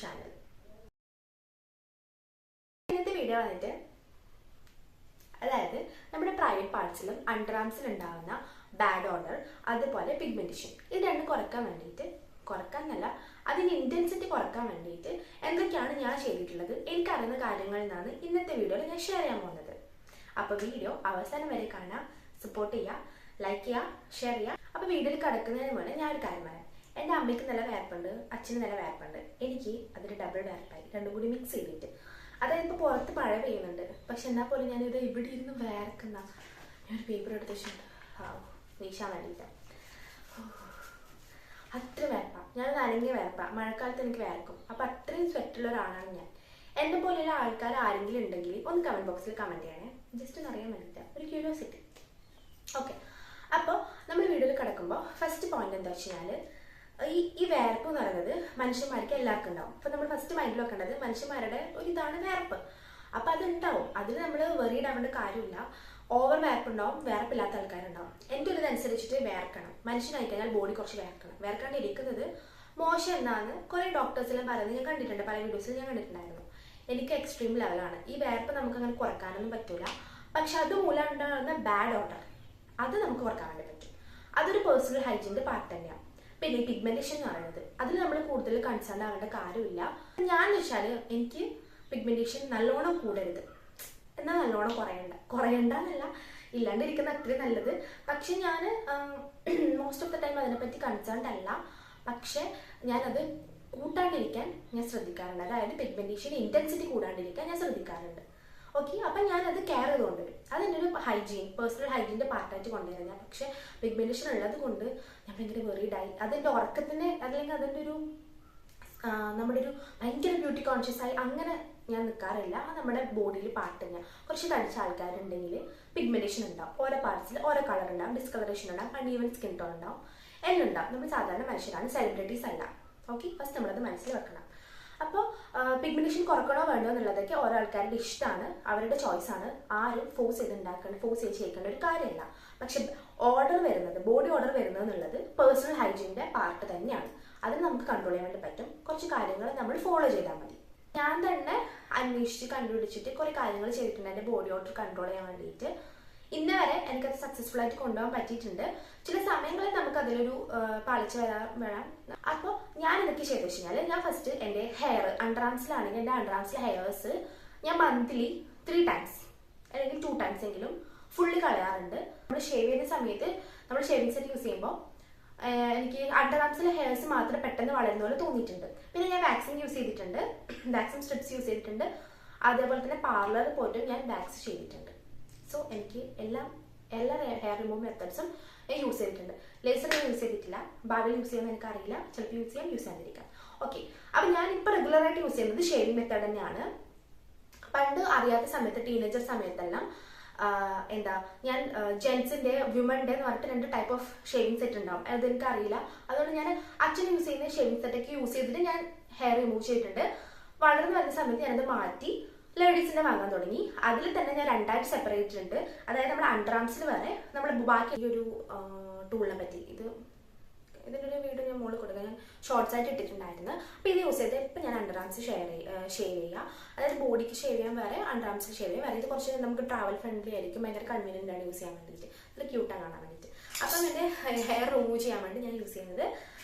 Channel. ഇന്നത്തെ video വന്നിട്ട് അതായത് നമ്മുടെ പ്രൈവറ്റ് പാർട്സിലും അണ്ടർ ആംസിലും ഉണ്ടാകുന്ന ബാഡ് ഓർഡർ, അതുപോലെ പിഗ്മെന്റേഷൻ, ഇത് രണ്ടും കുറക്കാന്നല്ല അതിന്റെ ഇന്റൻസിറ്റി കുറക്കാൻ വേണ്ടിയിട്ട് എന്തൊക്കെയാണ് ഞാൻ ചെയ്തിട്ടുള്ളത്, എനിക്കറിയുന്ന കാര്യങ്ങളിൽ നിന്നാണ് ഇന്നത്തെ വീഡിയോയിൽ ഞാൻ ഷെയർ ചെയ്യാൻ പോകുന്നത്. അപ്പോൾ വീഡിയോ അവസാനം വരെ കാണാം, സപ്പോർട്ട് ചെയ്യുക, ലൈക്ക് ചെയ്യുക, ഷെയർ ചെയ്യുക. അപ്പോൾ വീഡിയോയിൽ കിടക്കുന്നതിന് മുന്നേ ഞാൻ ഒരു കാര്യം പറയാം. എൻ്റെ അമ്മയ്ക്ക് നല്ല വേർപ്പുണ്ട്, അച്ഛന് നല്ല വേർപ്പുണ്ട്, എനിക്ക് അതിൽ ഡബിൾ വേർപ്പായി, രണ്ടും കൂടി മിക്സ് ചെയ്തിട്ട്. അതായത് ഇപ്പോൾ പുറത്ത് മഴ പെയ്യുന്നുണ്ട്, പക്ഷെ എന്നാൽ പോലും ഞാനിത് ഇവിടെ ഇരുന്ന് വേർക്കുന്ന ഞാനൊരു പേപ്പർ എടുത്ത് വെച്ചിട്ടുണ്ട് വീശാൻ വേണ്ടിയിട്ട്. അത്ര വേർപ്പാ, ഞാൻ നനങ്ങിയ വേർപ്പാ, മഴക്കാലത്ത് എനിക്ക് വേർക്കും. അപ്പം അത്രയും സ്വെറ്റുള്ള ഒരാളാണ് ഞാൻ. എന്നെ പോലെയുള്ള ആൾക്കാർ ആരെങ്കിലും ഉണ്ടെങ്കിൽ ഒന്ന് കമൻറ്റ് ബോക്സിൽ കമൻറ്റ് ചെയ്യണേ, ജസ്റ്റ് ഒന്ന് അറിയാൻ വേണ്ടിയിട്ട്, ഒരു ക്യൂരിയോസിറ്റി. ഓക്കെ, അപ്പോൾ നമ്മൾ വീഡിയോയിൽ കിടക്കുമ്പോൾ ഫസ്റ്റ് പോയിന്റ് എന്താ വെച്ച് കഴിഞ്ഞാൽ, ഈ വേർപ്പ് എന്ന് പറയുന്നത് മനുഷ്യന്മാർക്ക് എല്ലാവർക്കും ഉണ്ടാവും. അപ്പോൾ നമ്മൾ ഫസ്റ്റ് മൈൻഡിൽ വെക്കേണ്ടത് മനുഷ്യന്മാരുടെ ഒരു ഇതാണ് വേർപ്പ്. അപ്പോൾ അതുണ്ടാവും, അതിൽ നമ്മൾ വെറീഡ് ആവേണ്ട കാര്യമില്ല. ഓവർ വേർപ്പുണ്ടാവും, വേർപ്പില്ലാത്ത ആൾക്കാരുണ്ടാവും. എൻ്റെ ഒരു ഇതനുസരിച്ചിട്ട് വേർക്കണം. മനുഷ്യനായി കഴിഞ്ഞാൽ ബോഡി കുറച്ച് വേർക്കണം. വേർക്കാണ്ട് ഇരിക്കുന്നത് മോശം എന്നാണ് കുറേ ഡോക്ടേഴ്സെല്ലാം പറയുന്നത് ഞാൻ കണ്ടിട്ടുണ്ട്, പല വീഡിയോസിൽ ഞാൻ കണ്ടിട്ടുണ്ടായിരുന്നു. എനിക്ക് എക്സ്ട്രീം ലെവലാണ്. ഈ വേർപ്പ് നമുക്ക് അങ്ങനെ കുറക്കാനൊന്നും പറ്റൂല. പക്ഷെ അതുമൂലം ഉണ്ടാകുന്ന ബാഡ് ഓർഡർ അത് നമുക്ക് കുറക്കാൻ വേണ്ടി പറ്റും. അതൊരു പേഴ്സണൽ ഹൈജീൻ്റെ പാർട്ട് തന്നെയാണ്. പിന്നെ പിഗ്മെന്റേഷൻ എന്ന് പറയുന്നത് അതിൽ നമ്മൾ കൂടുതൽ കൺസേൺ ആവേണ്ട കാര്യമില്ല. ഞാൻ വെച്ചാൽ എനിക്ക് പിഗ്മെന്റേഷൻ നല്ലോണം കൂടരുത്, എന്നാൽ നല്ലോണം കുറയണ്ടെന്നല്ല, ഇല്ലാണ്ടിരിക്കുന്ന അത്രയും നല്ലത്. പക്ഷെ ഞാൻ മോസ്റ്റ് ഓഫ് ദ ടൈം അതിനെപ്പറ്റി കൺസേൺഡ് അല്ല. പക്ഷെ ഞാനത് കൂട്ടാണ്ടിരിക്കാൻ ഞാൻ ശ്രദ്ധിക്കാറുണ്ട്. അതായത് പിഗ്മെന്റേഷൻ ഇന്റൻസിറ്റി കൂടാണ്ടിരിക്കാൻ ഞാൻ ശ്രദ്ധിക്കാറുണ്ട്. ഓക്കെ, അപ്പം ഞാനത് കെയർ ചെയ്തുകൊണ്ടുവരും. അതെൻ്റെ ഒരു ഹൈജീൻ, പേഴ്സണൽ ഹൈജീൻ്റെ പാർട്ടായിട്ട് കൊണ്ടുവരുന്നത് ഞാൻ. പക്ഷെ പിഗ്മെന്റേഷൻ ഉള്ളത് കൊണ്ട് ഞാൻ ഭയങ്കര വെറീഡായി. അതിൻ്റെ ഉറക്കത്തിൻ്റെ അല്ലെങ്കിൽ അതിൻ്റെ ഒരു നമ്മുടെ ഒരു ഭയങ്കര ബ്യൂട്ടി കോൺഷ്യസ് ആയി അങ്ങനെ ഞാൻ നിൽക്കാറില്ല. നമ്മുടെ ബോഡിയിൽ പാർട്ട് തന്നെയാണ്. കുറച്ച് തടിച്ച ആൾക്കാരുണ്ടെങ്കിൽ പിഗ്മെന്റേഷൻ ഉണ്ടാവും, ഓരോ പാർട്സിൽ ഓരോ കളർ ഉണ്ടാവും, ഡിസ്കളറേഷൻ ഉണ്ടാവും, അൺഈവൻ സ്കിൻ ടോൺ ഉണ്ടാവും, എല്ലാം ഉണ്ടാവും. നമ്മൾ സാധാരണ മനുഷ്യരാണ്, സെലിബ്രിറ്റീസ് അല്ല. ഓക്കെ, ഫസ്റ്റ് നമ്മളത് മനസ്സിൽ വെക്കണം. അപ്പോൾ പിഗ്മെന്റേഷൻ കുറക്കണോ വേണ്ടോ എന്നുള്ളതൊക്കെ ഓരോ ആൾക്കാരുടെ ഇഷ്ടമാണ്, അവരുടെ ചോയ്സാണ്. ആരും ഫോഴ്സ് ചെയ്ത് ചെയ്യിക്കേണ്ട ഒരു കാര്യമല്ല. പക്ഷെ ബോഡി ഓർഡർ വരുന്നത് എന്നുള്ളത് പേഴ്സണൽ ഹൈജീൻ്റെ പാർട്ട് തന്നെയാണ്. അത് നമുക്ക് കൺട്രോൾ ചെയ്യാൻ വേണ്ടി പറ്റും. കുറച്ച് കാര്യങ്ങൾ നമ്മൾ ഫോളോ ചെയ്താൽ മതി. ഞാൻ തന്നെ അന്വേഷിച്ച് കണ്ടുപിടിച്ചിട്ട് കുറേ കാര്യങ്ങൾ ചെയ്തിട്ടുണ്ട് എൻ്റെ ബോഡി ഓർഡർ കൺട്രോൾ ചെയ്യാൻ വേണ്ടിയിട്ട്. ഇന്ന് വരെ എനിക്കത് സക്സസ്ഫുൾ ആയിട്ട് കൊണ്ടുപോകാൻ പറ്റിയിട്ടുണ്ട്. ചില സമയങ്ങളിൽ നമുക്ക് അതിലൊരു പാളിച്ച വരാം. അപ്പോൾ ഞാൻ എന്തൊക്കെ ചെയ്തു വെച്ച് കഴിഞ്ഞാൽ, ഞാൻ ഫസ്റ്റ് എൻ്റെ ഹെയർ അണ്ടർ ആംസിലാണെങ്കിൽ എൻ്റെ അണ്ടർ ആംസിലെ ഹെയർസ് ഞാൻ മന്ത്ലി 3 times അല്ലെങ്കിൽ 2 times എങ്കിലും ഫുള്ളി കളയാറുണ്ട്. നമ്മൾ ഷേവ് ചെയ്യുന്ന സമയത്ത് നമ്മൾ ഷേവിംഗ് സെറ്റ് യൂസ് ചെയ്യുമ്പോൾ എനിക്ക് അണ്ടർ ആംസിലെ ഹെയർസ് മാത്രം പെട്ടെന്ന് വളരുന്ന പോലെ തോന്നിയിട്ടുണ്ട്. പിന്നെ ഞാൻ വാക്സിൻ യൂസ് ചെയ്തിട്ടുണ്ട്, വാക്സിൻ സ്ട്രിപ്സ് യൂസ് ചെയ്തിട്ടുണ്ട്, അതേപോലെ തന്നെ പാർലറിൽ പോയിട്ട് ഞാൻ വാക്സ് ചെയ്തിട്ടുണ്ട്. സോ എനിക്ക് എല്ലാ ഹെയർ റിമൂവ് മെത്തേഡ്സും ഞാൻ യൂസ് ചെയ്തിട്ടുണ്ട്. ലേസർ ഞാൻ യൂസ് ചെയ്തിട്ടില്ല, ഭാവി യൂസ് ചെയ്യുമ്പോൾ എനിക്കറിയില്ല, ചിലപ്പോൾ യൂസ് ചെയ്യാതിരിക്കാം. ഓക്കെ, അപ്പം ഞാനിപ്പോൾ റെഗുലറായിട്ട് യൂസ് ചെയ്യുന്നത് ഷേവിംഗ് മെത്തേഡ് തന്നെയാണ്. പണ്ട് അറിയാത്ത സമയത്ത്, ടീനേജർ സമയത്തെല്ലാം ഞാൻ ജെൻസിന്റെ വിമന്റെ എന്ന് പറഞ്ഞിട്ട് 2 ടൈപ്പ് ഓഫ് ഷേവിംഗ് സെറ്റ് ഉണ്ടാവും. അത് എനിക്കറിയില്ല. അതുകൊണ്ട് ഞാൻ അച്ഛൻ യൂസ് ചെയ്യുന്ന ഷേവിംഗ് സെറ്റൊക്കെ യൂസ് ചെയ്തിട്ട് ഞാൻ ഹെയർ റിമൂവ് ചെയ്തിട്ടുണ്ട്. വളർന്നു വരുന്ന സമയത്ത് ഞാനത് മാറ്റി ലേഡീസിന്റെ വാങ്ങാൻ തുടങ്ങി. അതിൽ തന്നെ ഞാൻ 2ആയിട്ട് സെപ്പറേറ്റ് ഉണ്ട്. അതായത് നമ്മുടെ അണ്ടർ ആംസിൽ വരെ നമ്മൾ ബാക്കി ഒരു ടൂളിനെ പറ്റി ഇതിൻ്റെ ഒരു വീഡിയോ ഞാൻ മുകളിൽ കൊടുക്കുക, ഞാൻ ഷോർട്സ് ആയിട്ട് ഇട്ടിട്ടുണ്ടായിരുന്നു. അപ്പോൾ ഇത് യൂസ് ചെയ്ത് ഇപ്പം ഞാൻ അണ്ടർ ആംസ് ഷേവ് ചെയ്യുക. അതായത് ബോഡിക്ക് ഷേവ് ചെയ്യാൻ വേറെ, അണ്ടർ ആംസിൽ ഷേവ് ചെയ്യാൻ വേറെ. ഇത് കുറച്ച് നമുക്ക് ട്രാവൽ ഫ്രണ്ട്ലി ആയിരിക്കും, ഭയങ്കര കൺവീനിയൻ്റ് ആണ് യൂസ് ചെയ്യാൻ വേണ്ടിയിട്ട്, ഇത് ക്യൂട്ടാണ് കാണാൻ വേണ്ടിയിട്ട്. അപ്പം എൻ്റെ ഹെയർ റിമൂവ് ചെയ്യാൻ വേണ്ടി ഞാൻ യൂസ് ചെയ്യുന്നത്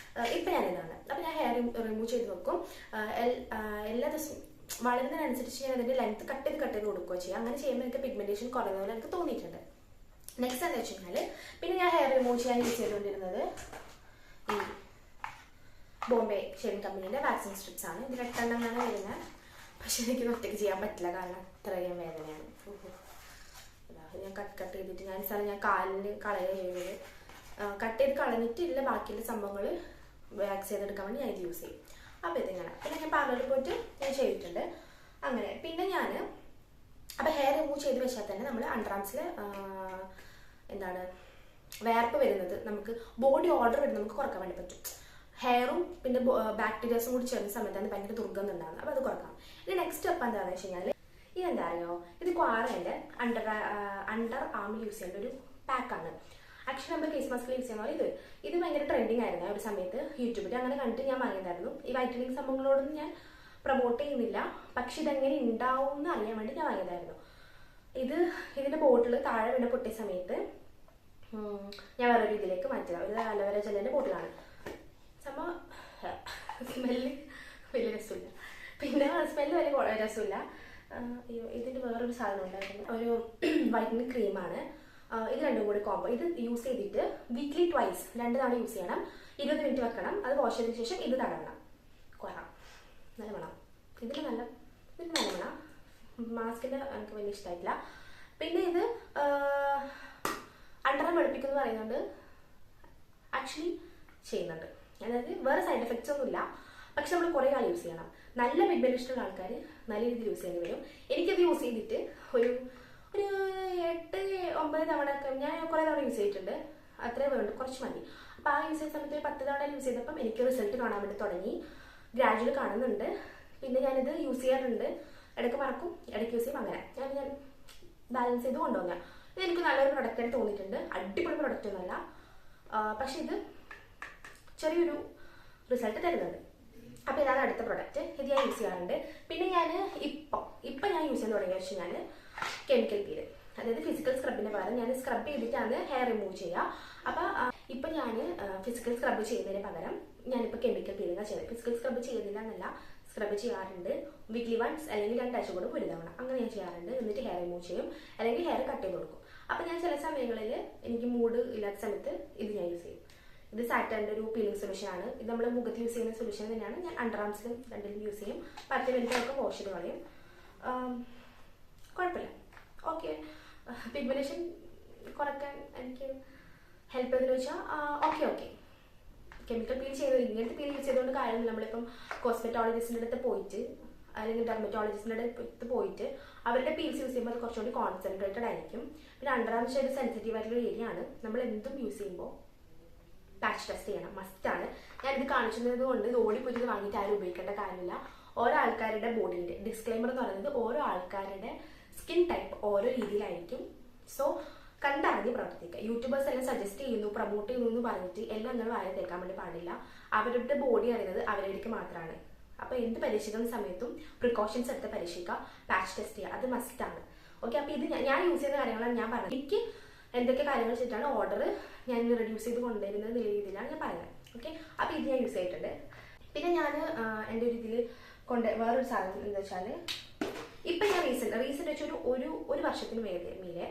ഇപ്പം ഞാനിതാണ്. അപ്പം ഞാൻ ഹെയർ റിമൂവ് ചെയ്ത് വെക്കും. എല്ലാ ദിവസവും വളരുന്നതിനനുസരിച്ച് ഞാൻ അതിൻ്റെ ലെങ്ത് കട്ട് ചെയ്ത് കൊടുക്കുകയോ ചെയ്യാം. അങ്ങനെ ചെയ്യുമ്പോൾ എനിക്ക് പിഗ്മെന്റേഷൻ കുറയുന്ന പോലെ എനിക്ക് തോന്നിയിട്ടുണ്ട്. നെക്സ്റ്റ് എന്താ വെച്ച് കഴിഞ്ഞാൽ, പിന്നെ ഞാൻ ഹെയർ റിമൂവ് ചെയ്യാൻ യൂസ് ചെയ്തുകൊണ്ടിരുന്നത് ഈ ബോംബെ ഷേവിംഗ് കമ്പനീൻ്റെ വാക്സിൻ സ്ട്രിപ്സ് ആണ്. ഇത് 8 എണ്ണമാണ് വരുന്നത്. പക്ഷെ എനിക്ക് ഒറ്റയ്ക്ക് ചെയ്യാൻ പറ്റില്ല, കാരണം അത്രയും വേദനയാണ്. ഞാൻ കട്ട് ചെയ്തിട്ട് ഞാൻ കാലിന് കളയുന്നത്, കട്ട് ചെയ്ത് കളഞ്ഞിട്ടില്ല ബാക്കിയുള്ള സംഭവങ്ങൾ വാക്സ് ചെയ്തെടുക്കാൻ വേണ്ടി ഞാൻ ഇത് യൂസ് ചെയ്യും. അപ്പോൾ ഇതിങ്ങനെ. പിന്നെ ഞാൻ പാർലറിൽ പോയിട്ട് ഞാൻ ചെയ്തിട്ടുണ്ട് അങ്ങനെ. പിന്നെ ഞാൻ അപ്പോൾ ഹെയർ റിമൂവ് ചെയ്ത് വെച്ചാൽ തന്നെ നമ്മൾ അണ്ടർ ആംസിൽ വേർപ്പ് വരുന്നത്, നമുക്ക് ബോഡി ഓർഡർ വരുന്നത് നമുക്ക് കുറക്കാൻ വേണ്ടി പറ്റും. ഹെയറും പിന്നെ ബാക്ടീരിയാസും കൂടി ചേർന്ന സമയത്താണ് ഭയങ്കര ദുർഗന്ധം ഉണ്ടാകുന്നത്. അപ്പോൾ അത് കുറക്കാം. ഇനി നെക്സ്റ്റ് സ്റ്റെപ്പ് എന്താണെന്ന് വെച്ച് കഴിഞ്ഞാൽ, ഇതെന്താ അറിയോ, ഇത് ക്വാറേൻ്റെ അണ്ടർ ആമിൽ യൂസ് ചെയ്യേണ്ട ഒരു പാക്കാണ്. ആക്ച്വലി നമ്മൾ ഫേസ് മാസ്ക് യൂസ് ചെയ്യുന്ന പോലെ ഇത് ഭയങ്കര ട്രെൻഡിങ് ആയിരുന്നു ഒരു സമയത്ത് യൂട്യൂബിൽ. അങ്ങനെ കണ്ടിട്ട് ഞാൻ വാങ്ങിയതായിരുന്നു. ഈ വൈറ്റനിങ് സംഭവങ്ങളോടൊന്നും ഞാൻ പ്രൊമോട്ട് ചെയ്യുന്നില്ല, പക്ഷെ ഇതെങ്ങനെ ഉണ്ടാവും എന്ന് അറിയാൻ വേണ്ടി ഞാൻ വാങ്ങിയതായിരുന്നു. ഇതിന്റെ ബോട്ടിൽ താഴെ വീണ് പൊട്ടിയ സമയത്ത് ഞാൻ വേറെ രീതിയിലേക്ക് മാറ്റിയതാണ്. ഒരു അലോവേര ജെല്ലിന്റെ ബോട്ടിലാണ്. സംഭവം സ്മെല്ല് വലിയ രസമില്ല, പിന്നെ സ്മെല്ല് വലിയ രസമില്ല. ഇതിന്റെ വേറൊരു സാധനം ഉണ്ടായിരുന്നു, ഒരു വൈറ്റനിങ് ക്രീമാണ്. ഇത് രണ്ടും കൂടി കോംബോ. ഇത് യൂസ് ചെയ്തിട്ട് വീക്ക്ലി ട്വൈസ് 2 തവണ യൂസ് ചെയ്യണം. 20 മിനിറ്റ് വെക്കണം. അത് വാഷ് ചെയ്തതിനു ശേഷം ഇത് തടവണം. കുറവാം നല്ല മണം. ഇതിന് നല്ല മണം. മാസ്കിന്റെ എനിക്ക് വലിയ ഇഷ്ടമായിട്ടില്ല. പിന്നെ ഇത് അണ്ടറം വെളുപ്പിക്കുന്നു പറയുന്നുണ്ട്, ആക്ച്വലി ചെയ്യുന്നുണ്ട്. അതായത് വേറെ സൈഡ് എഫക്ട്സ് ഒന്നുമില്ല, പക്ഷെ നമ്മൾ കുറേ കാലം യൂസ് ചെയ്യണം. നല്ല പിഗ്മെന്റ് ഇഷ്ടമുള്ള ആൾക്കാർ നല്ല രീതിയിൽ യൂസ് ചെയ്യേണ്ടി വരും. എനിക്കത് യൂസ് ചെയ്തിട്ട് ഒരു 8-9 തവണ ഒക്കെ ഞാൻ കുറേ തവണ യൂസ് ചെയ്തിട്ടുണ്ട്. അത്രേ വേണ്ടു, കുറച്ച് മതി. അപ്പോൾ ആ യൂസ് ചെയ്യുന്ന സമയത്ത് ഒരു 10 തവണ യൂസ് ചെയ്തപ്പം എനിക്ക് റിസൾട്ട് കാണാൻ വേണ്ടി തുടങ്ങി. ഗ്രാജുവൽ കാണുന്നുണ്ട്. പിന്നെ ഞാനിത് യൂസ് ചെയ്യാറുണ്ട്, ഇടയ്ക്ക് മറക്കും, ഇടയ്ക്ക് യൂസ് ചെയ്യും. അങ്ങനെ ഞാൻ ബാലൻസ് ചെയ്ത് കൊണ്ടുപോകാം. ഇത് എനിക്ക് നല്ലൊരു പ്രൊഡക്റ്റായിട്ട് തോന്നിയിട്ടുണ്ട്. അടിപൊളി പ്രൊഡക്റ്റ് ഒന്നുമല്ല, പക്ഷെ ഇത് ചെറിയൊരു റിസൾട്ട് തരുന്നുണ്ട്. അപ്പോൾ ഇതാണ് അടുത്ത പ്രൊഡക്റ്റ്. ഇത് ഞാൻ യൂസ് ചെയ്യാറുണ്ട്. പിന്നെ ഞാൻ ഇപ്പം ഞാൻ യൂസ് ചെയ്യാൻ തുടങ്ങിയ വെച്ചാൽ ഞാൻ കെമിക്കൽ പീല്, അതായത് ഫിസിക്കൽ സ്ക്രബിന് പകരം ഞാൻ സ്ക്രബ് ചെയ്തിട്ടാണ് ഹെയർ റിമൂവ് ചെയ്യുക. അപ്പോൾ ഇപ്പം ഞാൻ ഫിസിക്കൽ സ്ക്രബ് ചെയ്യുന്നതിന് പകരം ഞാനിപ്പോൾ കെമിക്കൽ പീലിംഗാണ് ചെയ്യുന്നത്. ഫിസിക്കൽ സ്ക്രബ് ചെയ്യുന്നില്ല എന്നല്ല, സ്ക്രബ് ചെയ്യാറുണ്ട്. വീക്ക്ലി വൺസ് അല്ലെങ്കിൽ 2 ആഴ്ച കൂടും ഒരു തവണ അങ്ങനെ ഞാൻ ചെയ്യാറുണ്ട്. എന്നിട്ട് ഹെയർ റിമൂവ് ചെയ്യും, അല്ലെങ്കിൽ ഹെയർ കട്ട് ചെയ്ത് കൊടുക്കും. അപ്പം ഞാൻ ചില സമയങ്ങളിൽ എനിക്ക് മൂഡ് ഇല്ലാത്ത സമയത്ത് ഇത് ഞാൻ യൂസ് ചെയ്യും. ഇത് സാറ്റൻ്റെ ഒരു പീലിംഗ് സൊല്യൂഷൻ ആണ്. ഇത് നമ്മൾ മുഖത്ത് യൂസ് ചെയ്യുന്ന സൊല്യൂഷൻ തന്നെയാണ്. ഞാൻ അണ്ടർ ആംസിലും രണ്ടിലും യൂസ് ചെയ്യും. 10 മിനിറ്റൊക്കെ വാഷ് ചെയ്ത് കളയും. കുഴപ്പമില്ല, ഓക്കെ. പിഗ്മെന്റേഷൻ കുറയ്ക്കാൻ എനിക്ക് ഹെൽപ്പ് ചെയ്തെന്ന് വെച്ചാൽ ഓക്കെ. കെമിക്കൽ പീൽ ചെയ്ത് ഇങ്ങനത്തെ പീൽ യൂസ് ചെയ്തുകൊണ്ട് കാര്യമില്ല. നമ്മളിപ്പം കോസ്മെറ്റോളജിസ്റ്റിൻ്റെ അടുത്ത് പോയിട്ട് അല്ലെങ്കിൽ ഡെർമറ്റോളജിസ്റ്റിൻ്റെ അടുത്ത് പോയിട്ട് അവരുടെ പീൽസ് യൂസ് ചെയ്യുമ്പോൾ അത് കുറച്ചുകൂടി കോൺസെൻട്രേറ്റഡ് ആയിരിക്കും. പിന്നെ അണ്ടർ ആംസ് ഒരു സെൻസിറ്റീവ് ആയിട്ടുള്ള ഏരിയ ആണ്. നമ്മൾ എന്തും യൂസ് ചെയ്യുമ്പോൾ പാച്ച് ടെസ്റ്റ് ചെയ്യണം, മസ്റ്റാണ്. ഞാനിത് കാണിക്കുന്നത് കൊണ്ട് ഇത് ഓടിപ്പോയിട്ട് വാങ്ങിയിട്ട് ആരും ഉപയോഗിക്കേണ്ട കാര്യമില്ല. ഓരോ ആൾക്കാരുടെ ബോഡീൻ്റെ ഡിസ്ക്ലൈമർ എന്ന് പറയുന്നത് ഓരോ ആൾക്കാരുടെ സ്കിൻ ടൈപ്പ് ഓരോ രീതിയിലായിരിക്കും. സോ കണ്ടറിഞ്ഞ് പ്രവർത്തിക്കുക. യൂട്യൂബേഴ്സ് എല്ലാം സജസ്റ്റ് ചെയ്യുന്നു, പ്രൊമോട്ട് ചെയ്യുന്നു എന്ന് പറഞ്ഞിട്ട് എല്ലാം നിങ്ങൾ വായ തേക്കാൻ വേണ്ടി പാടില്ല. അവരുടെ ബോഡി അറിയുന്നത് അവരുടെ മാത്രമാണ്. അപ്പോൾ എന്ത് പരീക്ഷിക്കുന്ന സമയത്തും പ്രിക്കോഷൻസ് എടുത്ത് പരീക്ഷിക്കുക, പാച്ച് ടെസ്റ്റ് ചെയ്യുക, അത് മസ്റ്റാണ്. ഓക്കെ. അപ്പോൾ ഇത് ഞാൻ യൂസ് ചെയ്യുന്ന കാര്യങ്ങളാണ് ഞാൻ പറഞ്ഞത്. എനിക്ക് എന്തൊക്കെ കാര്യങ്ങൾ വെച്ചിട്ടാണ് ഓർഡർ ഞാൻ റെഡ്യൂസ് ചെയ്ത് കൊണ്ടുവരുന്നത് എന്നുള്ള രീതിയിലാണ് ഞാൻ പറയുന്നത്. ഓക്കെ. അപ്പോൾ ഇത് ഞാൻ യൂസ് ചെയ്തിട്ടുണ്ട്. പിന്നെ ഞാൻ എൻ്റെ ഒരു ഇതിൽ വേറൊരു സാധനം എന്താ വെച്ചാൽ, ഇപ്പം ഞാൻ റീസെൻ്റ് വെച്ച് ഒരു വർഷത്തിന് മീതെ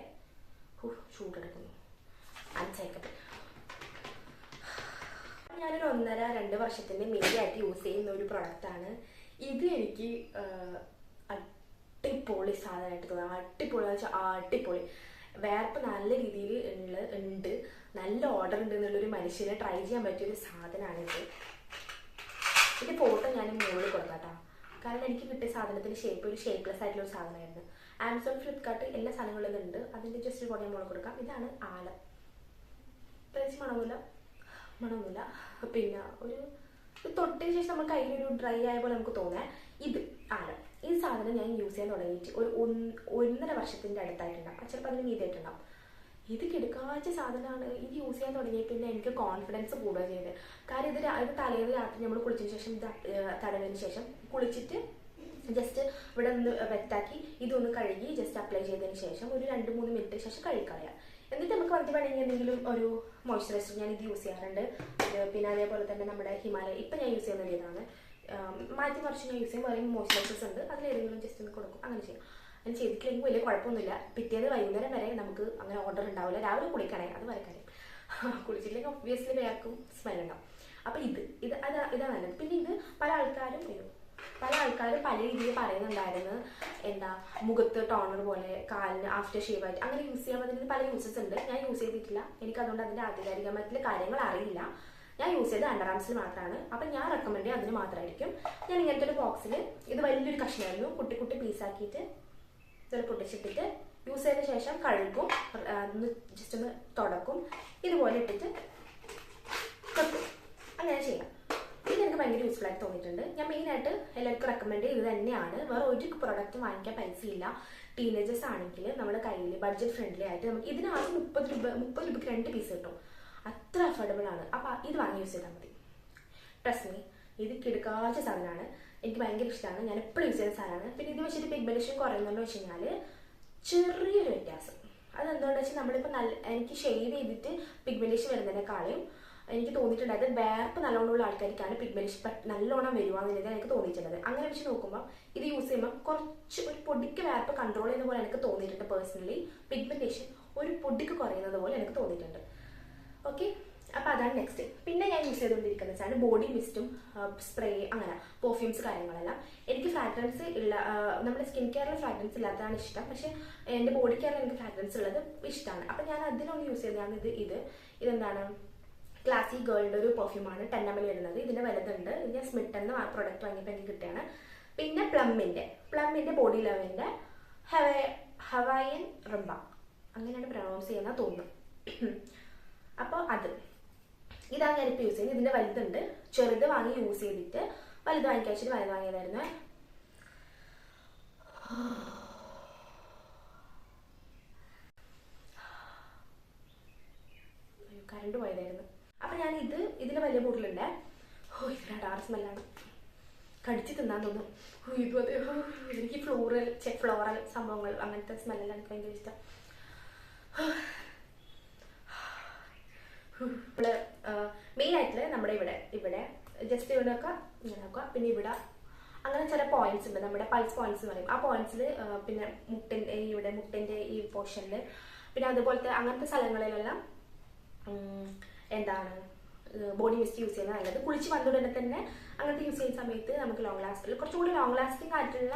ചൂടെടുക്കുന്നു, അൺസൈക്കബിൾ. ഞാനൊരു 1.5-2 വർഷത്തിൻ്റെ മീഡിയായിട്ട് യൂസ് ചെയ്യുന്ന ഒരു പ്രൊഡക്റ്റാണ് ഇത്. എനിക്ക് അടിപൊളി സാധനമായിട്ട് തോന്നുന്നു. അടിപൊളി എന്ന് വെച്ചാൽ അടിപൊളി. വേർപ്പ് നല്ല രീതിയിൽ ഉണ്ട്, നല്ല ഓർഡർ ഉണ്ട് എന്നുള്ളൊരു മനുഷ്യനെ ട്രൈ ചെയ്യാൻ പറ്റിയൊരു സാധനമാണിത്. ഇതിൻ്റെ ഫോട്ടോ ഞാൻ മുകളിൽ കൊടുക്കാട്ടോ, കാരണം എനിക്ക് കിട്ടിയ സാധനത്തിൻ്റെ ഷേപ്പ് ഒരു ഷേപ്പ്ലെസ് ആയിട്ടുള്ള ഒരു സാധനമായിരുന്നു. ആമസോൺ, ഫ്ലിപ്കാർട്ട് എല്ലാ സാധനങ്ങളിലും ഉണ്ട്. അതിൻ്റെ ജസ്റ്റ് ഫോട്ടോ ഞാൻ മുകളിൽ കൊടുക്കാം. ഇതാണ് ആലം. പ്രത്യേകിച്ച് മണമൊന്നുമില്ല. പിന്നെ ഒരു തൊട്ടിന് ശേഷം നമ്മൾ കയ്യിലൊരു ഡ്രൈ ആയ പോലെ നമുക്ക് തോന്നാൻ. ഇത് ആലം. ഈ സാധനം ഞാൻ യൂസ് ചെയ്യാൻ തുടങ്ങിയിട്ട് ഒരു 1.5 വർഷത്തിൻ്റെ അടുത്തായിട്ടുണ്ടാകും, ചിലപ്പോൾ അതിന് മീതിയായിട്ടുണ്ടാകും. ഇത് കിടക്കാച്ച സാധനമാണ്. ഇത് യൂസ് ചെയ്യാൻ തുടങ്ങിയ പിന്നെ എനിക്ക് കോൺഫിഡൻസ് കൂടുക ചെയ്തത്. കാരണം ഇത് തലേന്ന് രാത്രി നമ്മൾ കുളിച്ചതിന് ശേഷം തടവിന് ശേഷം കുളിച്ചിട്ട് ജസ്റ്റ് ഇവിടെ ഒന്ന് വെറ്റാക്കി ഇതൊന്ന് കഴുകി ജസ്റ്റ് അപ്ലൈ ചെയ്തതിന് ശേഷം ഒരു 2-3 മിനിറ്റ് ശേഷം കഴുകിക്കളയാം. എന്നിട്ട് നമുക്ക് വണ്ടി വേണമെങ്കിൽ എന്തെങ്കിലും ഒരു മോയ്സ്ചറൈസർ ഞാൻ ഇത് യൂസ് ചെയ്യാറുണ്ട്. പിന്നെ അതേപോലെ തന്നെ നമ്മുടെ ഹിമാലയ ഇപ്പം ഞാൻ യൂസ് ചെയ്യുന്നത് ഇതാണ്. മാറ്റി മറിച്ച് ഞാൻ യൂസ് ചെയ്യും. വേറെ മോയ്സ്ചറൈസേഴ്സ് ഉണ്ട്, അതിലേതെങ്കിലും ജസ്റ്റ് ഒന്ന് കൊടുക്കും, അങ്ങനെ ചെയ്യും. അങ്ങനെ ചെയ്തിട്ടില്ലെങ്കിൽ വലിയ കുഴപ്പമൊന്നുമില്ല. പിറ്റേന്ന് വൈകുന്നേരം വരെ നമുക്ക് അങ്ങനെ ഓർഡർ ഉണ്ടാവില്ല. രാവിലെ കുളിക്കണേ, അത് വരെ കാര്യം. കുളിച്ചില്ലെങ്കിൽ ഒബ്വിയസ്ലി വേർക്കും സ്മെല്ലുണ്ടാവും. അപ്പോൾ ഇതാണ് നല്ലത്. പിന്നെ ഇത് പല ആൾക്കാരും പല രീതിയിൽ പറയുന്നുണ്ടായിരുന്നു. എന്താ മുഖത്ത് ടോണർ പോലെ, കാലിന് ആഫ്റ്റർ ഷേവ് ആയിട്ട് അങ്ങനെ യൂസ് ചെയ്യാൻ പറ്റുന്ന പല യൂസസ് ഉണ്ട്. ഞാൻ യൂസ് ചെയ്തിട്ടില്ല, എനിക്കതുകൊണ്ട് അതിൻ്റെ ആധികാരികമായിട്ടുള്ള കാര്യങ്ങൾ അറിയില്ല. ഞാൻ യൂസ് ചെയ്ത് അണ്ടർ ആംസിൽ മാത്രമാണ്. അപ്പം ഞാൻ റെക്കമെൻഡ് ചെയ്യുക അതിന് മാത്രമായിരിക്കും. ഞാൻ ഇങ്ങനത്തെ ഒരു ബോക്സിൽ ഇത് വലിയൊരു കഷ്ണമായിരുന്നു, കുട്ടി പീസാക്കിയിട്ട് ഇതൊരു പൊട്ടിച്ചിട്ടിട്ട് യൂസ് ചെയ്ത ശേഷം കഴുകും, ജസ്റ്റ് ഒന്ന് തുടക്കും, ഇതുപോലെ ഇട്ടിട്ട് വെക്കും. അങ്ങനെ ചെയ്യാം. ഇതെനിക്ക് ഭയങ്കര യൂസ്ഫുൾ ആയിട്ട് തോന്നിയിട്ടുണ്ട്. ഞാൻ മെയിനായിട്ട് എല്ലാവർക്കും റെക്കമെൻഡ് ചെയ്ത് തന്നെയാണ്. വേറെ ഒരു പ്രൊഡക്റ്റ് വാങ്ങിക്കാൻ പൈസയില്ല. ടീനേജേഴ്സ് ആണെങ്കിൽ നമ്മുടെ കയ്യിൽ ബഡ്ജറ്റ് ഫ്രണ്ട്ലി ആയിട്ട് നമുക്ക് ഇതിനാദ്യം 30 രൂപയ്ക്ക് 2 പീസ് കിട്ടും. അത്ര അഫോർഡബിൾ ആണ്. അപ്പോൾ ഇത് വാങ്ങി യൂസ് ചെയ്താൽ മതി. ട്രസ്റ്റ് മീ, ഇത് കിടക്കാച്ച സാധനമാണ്. എനിക്ക് ഭയങ്കര ഇഷ്ടമാണ്, ഞാൻ എപ്പോഴും യൂസ് ചെയ്യുന്ന സാധനമാണ്. പിന്നെ ഇത് വെച്ചിട്ട് പിഗ്മെന്റേഷൻ കുറയുന്നുണ്ടോ വെച്ച് കഴിഞ്ഞാൽ ചെറിയൊരു വ്യത്യാസം. അതെന്തുകൊണ്ടെന്ന് വെച്ചാൽ നമ്മളിപ്പോൾ എനിക്ക് ഷെയ്ഡ് ചെയ്തിട്ട് പിഗ്മെന്റേഷൻ വരുന്നതിനേക്കാളും എനിക്ക് തോന്നിയിട്ടുണ്ടായത് വേർപ്പ് നല്ലോണമുള്ള ആൾക്കാർക്കാണ് പിഗ്മെന്റേഷൻ നല്ലോണം വരുവാന്നുള്ളത് എനിക്ക് തോന്നിയിട്ടുള്ളത്. അങ്ങനെ വെച്ച് നോക്കുമ്പോൾ ഇത് യൂസ് ചെയ്യുമ്പോൾ കുറച്ച് ഒരു പൊടിക്ക് വേർപ്പ് കൺട്രോൾ ചെയ്യുന്ന പോലെ എനിക്ക് തോന്നിയിട്ടുണ്ട്. പേഴ്സണലി പിഗ്മെന്റേഷൻ ഒരു പൊടിക്ക് കുറയുന്നത് പോലെ എനിക്ക് തോന്നിയിട്ടുണ്ട്. ഓക്കെ, അപ്പോൾ അതാണ് നെക്സ്റ്റ്. പിന്നെ ഞാൻ യൂസ് ചെയ്തുകൊണ്ടിരിക്കുന്ന വെച്ചാൽ ബോഡി മിസ്റ്റും സ്പ്രേ, അങ്ങനെ പെർഫ്യൂംസ് കാര്യങ്ങളെല്ലാം. എനിക്ക് ഫ്രാഗ്രൻസ് ഉള്ള നമ്മുടെ സ്കിൻ കെയറിൽ ഫ്രാഗ്രൻസ് ഇല്ലാത്തതാണ് ഇഷ്ടം, പക്ഷേ എൻ്റെ ബോഡി കെയറിൽ എനിക്ക് ഫ്രാഗ്രൻസ് ഉള്ളത് ഇഷ്ടമാണ്. അപ്പം ഞാൻ അതിലൊന്ന് യൂസ് ചെയ്തതാണ് ഇതെന്താണ് ക്ലാസി ഗേളിൻ്റെ ഒരു പെർഫ്യൂമാണ് 10 ml വരുന്നത്. ഇതിൻ്റെ വലുതുണ്ട്. ഇത് ഞാൻ സ്മിത്ത് എന്ന പ്രോഡക്റ്റ് വാങ്ങിയപ്പോൾ എനിക്ക് കിട്ടിയാണ്. പിന്നെ പ്ലമ്മിൻ്റെ ബോഡി ലവിൻ്റെ ഹവായൻ റിംബ, അങ്ങനെയാണ് പ്രൊനൗൺസ് ചെയ്യുന്നത് തോന്നുന്നു. അപ്പോൾ ഇതാണ് ഞാനിപ്പോൾ യൂസ് ചെയ്യുന്നത്. ഇതിൻ്റെ വലുതുണ്ട്. ചെറുത് വാങ്ങി യൂസ് ചെയ്തിട്ട് വലുത് വാങ്ങിക്കാച്ചിട്ട് വലുത് വാങ്ങിയതായിരുന്നു. കറണ്ട് പോയതായിരുന്നു. അപ്പം ഞാൻ ഇതിന് വലിയ ബോട്ടിലുണ്ട്. ഇതിന് അടാറ് സ്മെല്ലാണ്, കടിച്ച് തിന്നാൻ തോന്നും. ഇതും അതെ, എനിക്ക് ഫ്ലോറൽ സംഭവങ്ങൾ അങ്ങനത്തെ സ്മെല്ലെല്ലാം എനിക്ക് ഭയങ്കര ഇഷ്ടം. മെയിൻ ആയിട്ടുള്ള നമ്മുടെ ഇവിടെ ജസ്റ്റ് ഇവിടെയൊക്കെ ഇങ്ങനെ നോക്കുക. പിന്നെ ഇവിടെ അങ്ങനെ ചില പോയിന്റ്സ് ഉണ്ട്, നമ്മുടെ പൾസ് പോയിന്റ്സ് എന്ന് പറയും. ആ പോയിന്റ്സിൽ പിന്നെ മുട്ടിൻ്റെ ഈ പോർഷനിൽ, പിന്നെ അതുപോലത്തെ അങ്ങനത്തെ സ്ഥലങ്ങളിലെല്ലാം എന്താണ് ബോഡി മിസ്റ്റ് യൂസ് ചെയ്യുന്നത് നല്ലത്. കുളിച്ച് വന്നുടനെ തന്നെ അങ്ങനത്തെ യൂസ് ചെയ്യുന്ന സമയത്ത് നമുക്ക് കുറച്ചുകൂടി ലോങ് ലാസ്റ്റിംഗ് ആയിട്ടുള്ള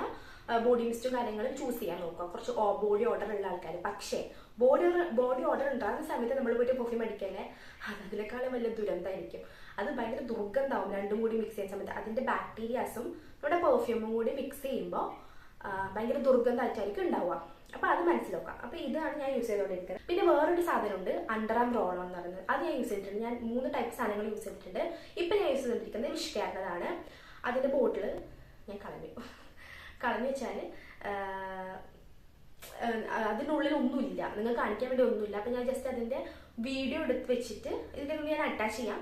ബോഡി മിസ്റ്റും കാര്യങ്ങളും ചൂസ് ചെയ്യാൻ നോക്കുക, കുറച്ച് ബോഡി ഓർഡർ ഉള്ള ആൾക്കാർ. പക്ഷേ ബോഡി ഓർഡർ ഉണ്ടാകുന്ന സമയത്ത് നമ്മൾ പോയിട്ട് പെർഫ്യൂം അടിക്കല്ലേ, അതിനേക്കാളും വലിയ ദുരന്തമായിരിക്കും. അത് ഭയങ്കര ദുർഗന്ധമാവും രണ്ടും കൂടി മിക്സ് ചെയ്യുന്ന സമയത്ത്. അതിൻ്റെ ബാക്ടീരിയാസും നമ്മുടെ പെർഫ്യൂമും കൂടി മിക്സ് ചെയ്യുമ്പോൾ ഭയങ്കര ദുർഗന്ധമായിട്ടായിരിക്കും ഉണ്ടാവുക. അപ്പോൾ അത് മനസ്സിലാക്കാം. അപ്പോൾ ഇതാണ് ഞാൻ യൂസ് ചെയ്തുകൊണ്ടിരിക്കുന്നത്. പിന്നെ വേറൊരു സാധനമുണ്ട്, അണ്ടർആം റോൾ എന്ന് പറയുന്നത്. അത് ഞാൻ യൂസ് ചെയ്തിട്ടുണ്ട്. ഞാൻ 3 ടൈപ്പ് സാധനങ്ങൾ യൂസ് ചെയ്തിട്ടുണ്ട്. ഇപ്പം ഞാൻ യൂസ് ചെയ്തുകൊണ്ടിരിക്കുന്നത് വിഷ്കെയറിൻ്റെതാണ്. അതിൻ്റെ ബോട്ടിൽ ഞാൻ കളഞ്ഞു വെച്ചാൽ അതിനുള്ളിൽ ഒന്നുമില്ല, നിങ്ങൾ കാണിക്കാൻ വേണ്ടി ഒന്നുമില്ല. അപ്പം ഞാൻ ജസ്റ്റ് അതിൻ്റെ വീഡിയോ എടുത്ത് വെച്ചിട്ട് ഇതിൻ്റെ ഉള്ളിൽ ഞാൻ അറ്റാച്ച് ചെയ്യാം.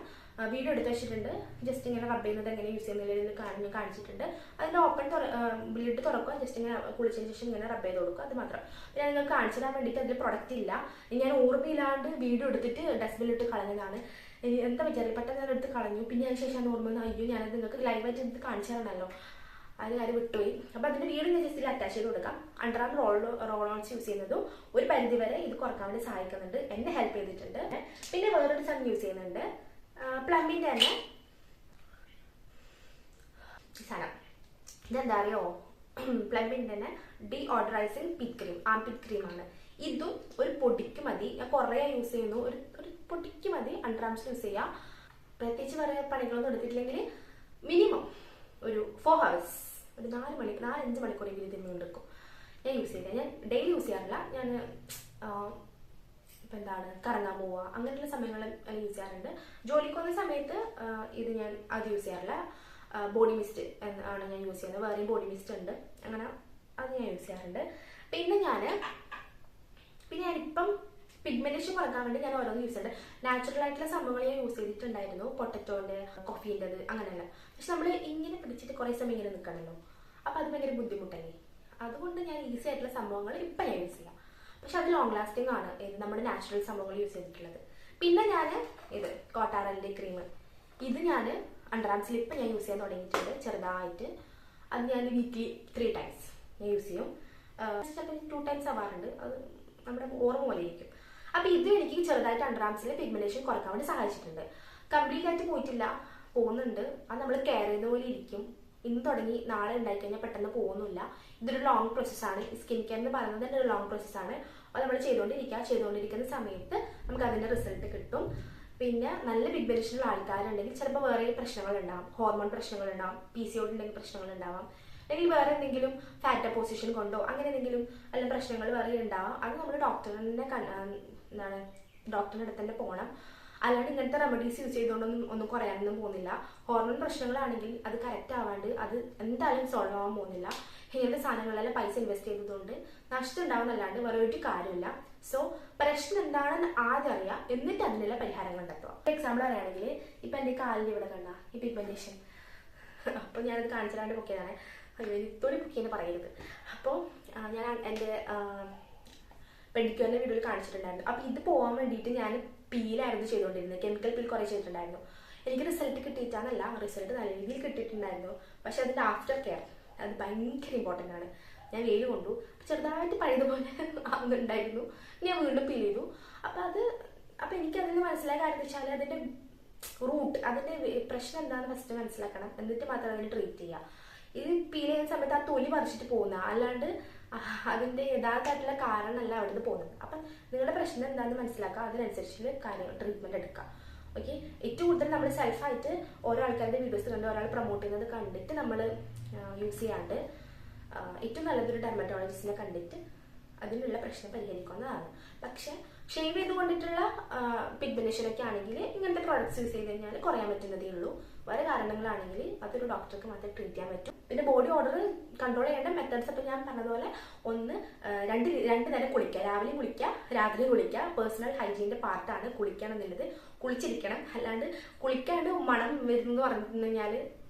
വീഡിയോ എടുത്ത് വെച്ചിട്ടുണ്ട്. ജസ്റ്റ് ഇങ്ങനെ റബ്ബ് ചെയ്യുന്നത് എങ്ങനെ യൂസ് ചെയ്യുന്നില്ല കാണിച്ചിട്ടുണ്ട്. അതിൻ്റെ ലിഡ് തുറക്കുക, ജസ്റ്റ് ഇങ്ങനെ കുളിച്ചതിന് ശേഷം ഇങ്ങനെ റബ്ബ് ചെയ്ത് കൊടുക്കുക, അത് മാത്രം. ഞാൻ നിങ്ങൾക്ക് കാണിച്ചു തരാൻ വേണ്ടിയിട്ട് അതിൽ പ്രൊഡക്റ്റ് ഇല്ല. ഞാൻ ഓർമ്മയില്ലാണ്ട് വീഡിയോ എടുത്തിട്ട് ഡസ്റ്റ്ബിനിലിട്ട് കളഞ്ഞതാണ്. എന്താ വിചാരിക്കും, പെട്ടെന്ന് ഞാൻ എടുത്ത് കളഞ്ഞു. പിന്നെ അതിന് ശേഷം ഓർമ്മ വന്നു, അയ്യോ ഞാനത് നിങ്ങൾക്ക് ലൈവായിട്ട് എടുത്ത് കാണിച്ചു തരണമല്ലോ, അത് കാര്യം വിട്ടുപോയി. അപ്പോൾ അതിൻ്റെ വീഡിയോ ഞാൻ ജസ്റ്റ് അറ്റാച്ച് ചെയ്ത് കൊടുക്കാം. അണ്ടർആം റോൾ-ഓൺസ് യൂസ് ചെയ്യുന്നതും ഒരു പരിധി വരെ ഇത് കുറക്കാൻ വേണ്ടി സഹായിക്കുന്നുണ്ട്, എന്നെ ഹെൽപ്പ് ചെയ്തിട്ടുണ്ട്. പിന്നെ വേറൊരു സാധനം യൂസ് ചെയ്യുന്നുണ്ട്, പ്ലമ്മിൻ്റെ തന്നെ സാധനം. ഇതെന്താ അറിയോ, പ്ലമ്മിൻ്റെ തന്നെ ഡീഓഡറൈസിങ് ആംപിറ്റ് ക്രീമാണ്. ഇതും ഒരു പൊടിക്ക് മതി. ഞാൻ കുറേ യൂസ് ചെയ്യുന്നു. ഒരു പൊടിക്ക് മതി അണ്ടർആംസിൽ യൂസ് ചെയ്യാം. പ്രത്യേകിച്ച് വേറെ പണികളൊന്നും എടുത്തിട്ടില്ലെങ്കിൽ മിനിമം ഒരു 4 hours, ഒരു 4-5 മണിക്കൂറെങ്കിലും ഇത് നീണ്ടെടുക്കും ഞാൻ യൂസ് ചെയ്തത്. ഞാൻ ഡെയിലി യൂസ് ചെയ്യാറില്ല. ഞാൻ ഇപ്പം എന്താണ് കറങ്ങാൻ പോവുക അങ്ങനെയുള്ള സമയങ്ങളിൽ യൂസ് ചെയ്യാറുണ്ട്. ജോലിക്ക് പോകുന്ന സമയത്ത് ഇത് ഞാൻ അത് യൂസ് ചെയ്യാറില്ല. ബോഡി മിസ്റ്റ് ആണ് ഞാൻ യൂസ് ചെയ്യുന്നത്. വേറെയും ബോഡി മിസ്റ്റ് ഉണ്ട്, അങ്ങനെ അത് ഞാൻ യൂസ് ചെയ്യാറുണ്ട്. പിന്നെ ഞാനിപ്പം പിഗ്മെന്റേഷൻ കുറക്കാൻ വേണ്ടി ഞാൻ ഓരോന്ന് യൂസ് ചെയ്യുന്നുണ്ട്. നാച്ചുറൽ ആയിട്ടുള്ള സംഭവങ്ങൾ ഞാൻ യൂസ് ചെയ്തിട്ടുണ്ടായിരുന്നു, പൊട്ടറ്റോൻ്റെ, കോഫീൻ്റെത്, അങ്ങനെയല്ല. പക്ഷെ നമ്മൾ ഇങ്ങനെ പിടിച്ചിട്ട് കുറേ സമയം ഇങ്ങനെ നിൽക്കണമല്ലോ, അപ്പോൾ അത് ഭയങ്കര ബുദ്ധിമുട്ടല്ലേ. അതുകൊണ്ട് ഞാൻ ഈസി ആയിട്ടുള്ള സംഭവങ്ങൾ ഇപ്പം ഞാൻ യൂസ് ചെയ്യാം. പക്ഷെ അത് ലോങ് ലാസ്റ്റിംഗ് ആണ് നമ്മുടെ നാച്ചുറൽ സംഭവങ്ങൾ യൂസ് ചെയ്തിട്ടുള്ളത്. പിന്നെ ഞാൻ കോട്ടാറലിൻ്റെ ക്രീം, ഇത് ഞാൻ അണ്ടർആംസിൽ ഇപ്പം ഞാൻ യൂസ് ചെയ്യാൻ തുടങ്ങിയിട്ടുണ്ട് ചെറുതായിട്ട്. അത് ഞാൻ വീക്ക്ലി 3 times ഞാൻ യൂസ് ചെയ്യും. 2 times ആവാറുണ്ട്, അത് നമ്മുടെ ഓർമ്മ പോലെ ഇരിക്കും. അപ്പോൾ ഇത് എനിക്ക് ചെറുതായിട്ട് അണ്ടർആംസിൽ പിഗ്മെന്റേഷൻ കുറക്കാൻ വേണ്ടി സഹായിച്ചിട്ടുണ്ട്. കംപ്ലീറ്റ് ആയിട്ട് പോകുന്നുണ്ട്. അത് നമ്മൾ കെയർ ചെയ്ത പോലെ ഇരിക്കും. ഇന്ന് തുടങ്ങി നാളെ ഉണ്ടായിക്കഴിഞ്ഞാൽ പെട്ടെന്ന് പോകുന്നില്ല. ഇതൊരു ലോങ് പ്രോസസ്സാണ്. സ്കിൻ കെയർ എന്ന് പറയുന്നത് തന്നെ ഒരു ലോങ് പ്രോസസ്സാണ്. അത് നമ്മൾ ചെയ്തുകൊണ്ടിരിക്കുന്ന സമയത്ത് നമുക്ക് അതിൻ്റെ റിസൾട്ട് കിട്ടും. പിന്നെ നല്ല പിഗ്മെന്റേഷനുള്ള ആൾക്കാരുണ്ടെങ്കിൽ ചിലപ്പോൾ വേറെ പ്രശ്നങ്ങളുണ്ടാവും, ഹോർമോൺ പ്രശ്നങ്ങളുണ്ടാവും, PCOD ഉണ്ടെങ്കിൽ പ്രശ്നങ്ങളുണ്ടാവാം, അല്ലെങ്കിൽ വേറെ എന്തെങ്കിലും ഫാറ്റ് പൊസിഷൻ കൊണ്ടോ അങ്ങനെ എന്തെങ്കിലും നല്ല പ്രശ്നങ്ങൾ വേറെ ഉണ്ടാവാം. അത് നമ്മൾ ഡോക്ടറിൻ്റെ അടുത്ത് തന്നെ പോകണം. അല്ലാണ്ട് ഇങ്ങനത്തെ റെമഡീസ് യൂസ് ചെയ്തുകൊണ്ടൊന്നും ഒന്നും കുറയാനൊന്നും പോകുന്നില്ല. ഹോർമോൺ പ്രശ്നങ്ങളാണെങ്കിൽ അത് കറക്റ്റ് ആവാണ്ട് അത് എന്തായാലും സോൾവ് ആവാൻ പോകുന്നില്ല. ഇങ്ങനത്തെ സാധനങ്ങളെല്ലാം പൈസ ഇൻവെസ്റ്റ് ചെയ്തതുകൊണ്ട് നഷ്ടം ഉണ്ടാവുന്നല്ലാണ്ട് വേറെ ഒരു കാര്യമില്ല. സോ പ്രശ്നം എന്താണെന്ന് ആദ്യം അറിയാം, എന്നിട്ട് അതിനുള്ള പരിഹാരം കണ്ടെത്തുക. എക്സാമ്പിൾ പറയുകയാണെങ്കിൽ ഇപ്പം എൻ്റെ കാലിൻ്റെ ഇവിടെ കണ്ട ഈ പിഗ്മെന്റേഷൻ അപ്പോൾ ഞാനത് കാണിച്ചിട്ടാണ്ട് പൊക്കിയതാണ്. ഇത്തോടെ പൊക്കിയെന്ന് പറയരുത്. അപ്പോൾ ഞാൻ എൻ്റെ പെഡിക്യൂറിൻ്റെ വീഡിയോയിൽ കാണിച്ചിട്ടുണ്ടായിരുന്നു. അപ്പോൾ ഇത് പോകാൻ വേണ്ടിയിട്ട് ഞാൻ പീലായിരുന്നു ചെയ്തുകൊണ്ടിരുന്നത്. കെമിക്കൽ പീൽ കുറേ ചെയ്തിട്ടുണ്ടായിരുന്നു. എനിക്ക് റിസൾട്ട് കിട്ടിയിട്ടാണല്ല, റിസൾട്ട് നല്ല രീതിയിൽ കിട്ടിയിട്ടുണ്ടായിരുന്നു. പക്ഷെ അതിൻ്റെ ആഫ്റ്റർ കെയർ അത് ഭയങ്കര ഇമ്പോർട്ടൻ്റ് ആണ്. ഞാൻ വെയിൽ കൊണ്ടു, ചെറുതായിട്ട് പഴയതുപോലെ ആവുന്നുണ്ടായിരുന്നു. ഞാൻ വീണ്ടും പീൽ ചെയ്തു. അപ്പോൾ എനിക്കതിൽ നിന്ന് മനസ്സിലായ കാര്യം എന്ന് വെച്ചാൽ അതിൻ്റെ റൂട്ട്, അതിൻ്റെ പ്രശ്നം എന്താണെന്ന് ഫസ്റ്റ് മനസ്സിലാക്കണം. എന്നിട്ട് മാത്രം അതിന് ട്രീറ്റ് ചെയ്യുക. ഇത് പീൽ ചെയ്യുന്ന സമയത്ത് ആ തൊലി പറിച്ചിട്ട് പോകുന്ന, അല്ലാണ്ട് അതിൻ്റെ യഥാർത്ഥമായിട്ടുള്ള കാരണമല്ല അവിടെ നിന്ന് പോകുന്നത്. അപ്പം നിങ്ങളുടെ പ്രശ്നം എന്താണെന്ന് മനസ്സിലാക്കുക, അതിനനുസരിച്ച് ട്രീറ്റ്മെൻറ്റ് എടുക്കുക. ഓക്കെ. ഏറ്റവും കൂടുതൽ നമ്മൾ സെൽഫായിട്ട് ഓരോ ആൾക്കാരുടെ വീഡിയോസ് കണ്ട് ഒരാൾ പ്രൊമോട്ട് ചെയ്യുന്നത് കണ്ടിട്ട് നമ്മൾ യൂസ് ചെയ്യാണ്ട് ഏറ്റവും നല്ലതൊരു ഡെർമറ്റോളജിസ്റ്റിനെ കണ്ടിട്ട് അതിനുള്ള പ്രശ്നം പരിഹരിക്കുന്നതാണ്. പക്ഷെ ഷേവ് ചെയ്തുകൊണ്ടിട്ടുള്ള പിഗ്മെന്റേഷനൊക്കെ ആണെങ്കിൽ ഇങ്ങനത്തെ പ്രോഡക്ട്സ് യൂസ് ചെയ്ത് കഴിഞ്ഞാൽ കുറയാൻ പറ്റുന്നതേ ഉള്ളൂ. വേറെ കാരണങ്ങളാണെങ്കിൽ അതൊരു ഡോക്ടർക്ക് മാത്രമേ ട്രീറ്റ് ചെയ്യാൻ പറ്റും. പിന്നെ ബോഡി ഓർഡർ കൺട്രോൾ ചെയ്യേണ്ട മെത്തേഡ്സ് അപ്പോൾ ഞാൻ പറഞ്ഞതുപോലെ രണ്ട് നേരം കുളിക്കുക. രാവിലെ കുളിക്കുക, രാത്രി കുളിക്കുക. പേഴ്സണൽ ഹൈജീൻ്റെ പാർട്ടാണ് കുളിക്കണം എന്നുള്ളത്. കുളിച്ചിരിക്കണം. അല്ലാണ്ട് കുളിക്കാണ്ട് മണം വരുന്നു പറഞ്ഞു കഴിഞ്ഞാൽ